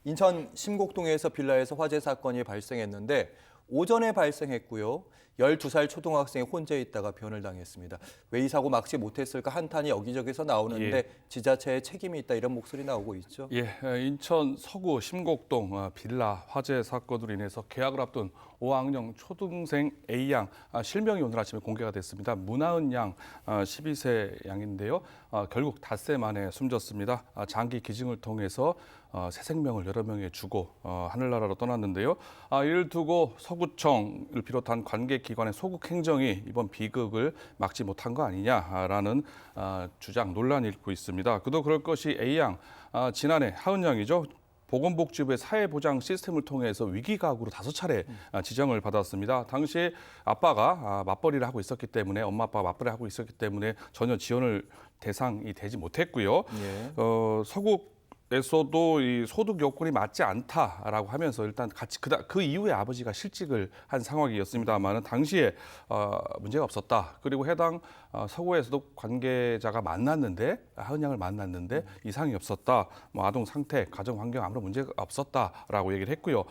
인천 심곡동에서 빌라에서 화재 사건이 발생했는데 오전에 발생했고요. 12살 초등학생이 혼자 있다가 변을 당했습니다. 왜 이 사고 막지 못했을까 한탄이 여기저기서 나오는데 지자체에 책임이 있다 이런 목소리 나오고 있죠. 인천 서구 심곡동 빌라 화재 사건으로 인해서 개학을 앞둔 5학년 초등생 A양 실명이 오늘 아침에 공개가 됐습니다. 문하은 양 12세 양인데요. 결국 닷새 만에 숨졌습니다. 장기 기증을 통해서 새 생명을 여러 명에 주고 하늘나라로 떠났는데요. 이를 두고 서구청을 비롯한 관계기관의 소극 행정이 이번 비극을 막지 못한 거 아니냐라는 주장 논란이 일고 있습니다. 그도 그럴 것이 A양 지난해 하은 양이죠. 보건복지부의 사회보장 시스템을 통해서 위기가구로 5차례 지정을 받았습니다. 당시 아빠가 맞벌이를 하고 있었기 때문에 엄마 아빠가 맞벌이를 하고 있었기 때문에 전혀 지원을 대상이 되지 못했고요. 서구에서도 이 소득 요건이 맞지 않다라고 하면서 일단 같이 그 이후에 아버지가 실직을 한 상황이었습니다만은 당시에 문제가 없었다. 그리고 해당 서구에서도 관계자가 만났는데 하은 양을 만났는데 이상이 없었다. 아동 상태, 가정 환경 아무런 문제가 없었다라고 얘기를 했고요.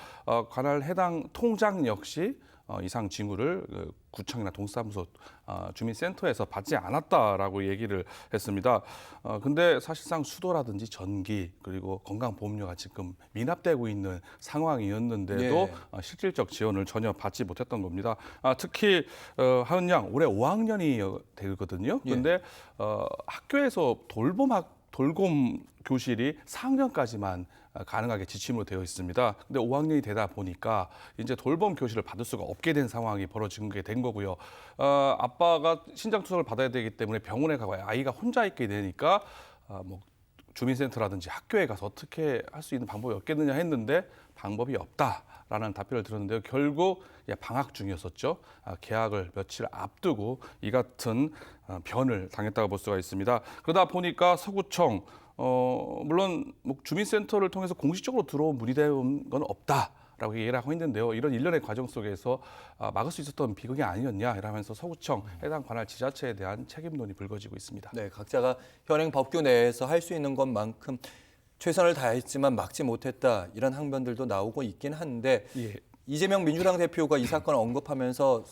관할 해당 통장 역시 이상 징후를 구청이나 동사무소 주민센터에서 받지 않았다라고 얘기를 했습니다. 근데 사실상 수도라든지 전기 그리고 건강보험료가 지금 미납되고 있는 상황이었는데도 실질적 지원을 전혀 받지 못했던 겁니다. 특히 하은 양 올해 5학년이 되거든요. 근데 학교에서 돌봄 교실이 4학년까지만 가능하게 지침으로 되어 있습니다. 근데 5학년이 되다 보니까 이제 돌봄 교실을 받을 수가 없게 된 상황이 벌어지게 된 거고요. 아빠가 신장 투석을 받아야 되기 때문에 병원에 가고 아이가 혼자 있게 되니까 주민센터라든지 학교에 가서 어떻게 할 수 있는 방법이 없겠느냐 했는데 방법이 없다라는 답변을 들었는데요. 결국 방학 중이었었죠. 개학을 며칠 앞두고 이 같은 변을 당했다고 볼 수가 있습니다. 그러다 보니까 서구청 물론 주민센터를 통해서 공식적으로 들어온 문의된 건 없다라고 얘기를 하고 있는데요. 이런 일련의 과정 속에서 막을 수 있었던 비극이 아니었냐 이러면서 서구청 해당 관할 지자체에 대한 책임론이 불거지고 있습니다. 네, 각자가 현행 법규 내에서 할 수 있는 것만큼 최선을 다했지만 막지 못했다 이런 항변들도 나오고 있긴 한데 이재명 민주당 대표가 이 사건을 언급하면서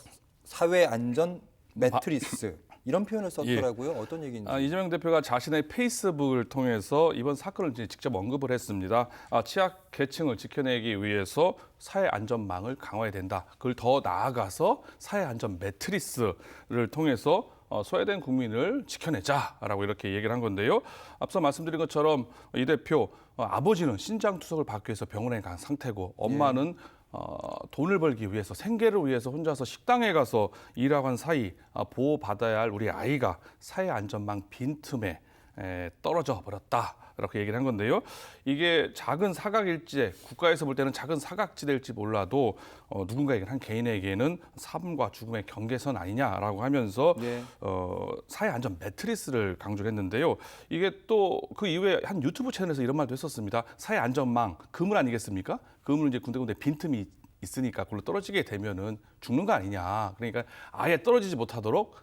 사회 안전 매트리스 이런 표현을 썼더라고요. 어떤 얘기인지. 이재명 대표가 자신의 페이스북을 통해서 이번 사건을 직접 언급을 했습니다. 취약 계층을 지켜내기 위해서 사회 안전망을 강화해야 된다. 그걸 더 나아가서 사회 안전 매트리스를 통해서 소외된 국민을 지켜내자라고 이렇게 얘기를 한 건데요. 앞서 말씀드린 것처럼 이 대표 아버지는 신장 투석을 받기 위해서 병원에 간 상태고 엄마는 돈을 벌기 위해서 생계를 위해서 혼자서 식당에 가서 일하고 한 사이 보호받아야 할 우리 아이가 사회 안전망 빈틈에 떨어져 버렸다. 이렇게 얘기를 한 건데요. 이게 작은 사각일지 국가에서 볼 때는 작은 사각지대일지 몰라도 누군가에게 한 개인에게는 삶과 죽음의 경계선 아니냐라고 하면서 사회 안전 매트리스를 강조를 했는데요. 이게 또 그 이후에 한 유튜브 채널에서 이런 말도 했었습니다. 사회 안전망 그물 아니겠습니까? 그물은 이제 군데군데 빈틈이 있으니까 그걸로 떨어지게 되면은 죽는 거 아니냐. 그러니까 아예 떨어지지 못하도록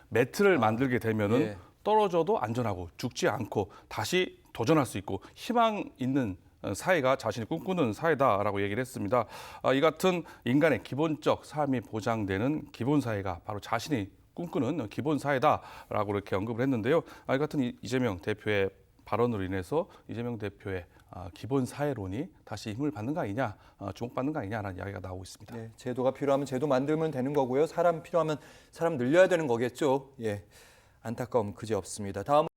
매트를 만들게 되면은 떨어져도 안전하고 죽지 않고 다시 도전할 수 있고 희망 있는 사회가 자신이 꿈꾸는 사회다라고 얘기를 했습니다. 이 같은 인간의 기본적 삶이 보장되는 기본 사회가 바로 자신이 꿈꾸는 기본 사회다라고 이렇게 언급을 했는데요. 이 같은 이재명 대표의 발언으로 인해서 이재명 대표의 기본 사회론이 다시 힘을 받는 거 아니냐, 주목받는 거 아니냐라는 이야기가 나오고 있습니다. 네, 제도가 필요하면 제도 만들면 되는 거고요. 사람 필요하면 사람 늘려야 되는 거겠죠. 안타까움 그지없습니다. 다음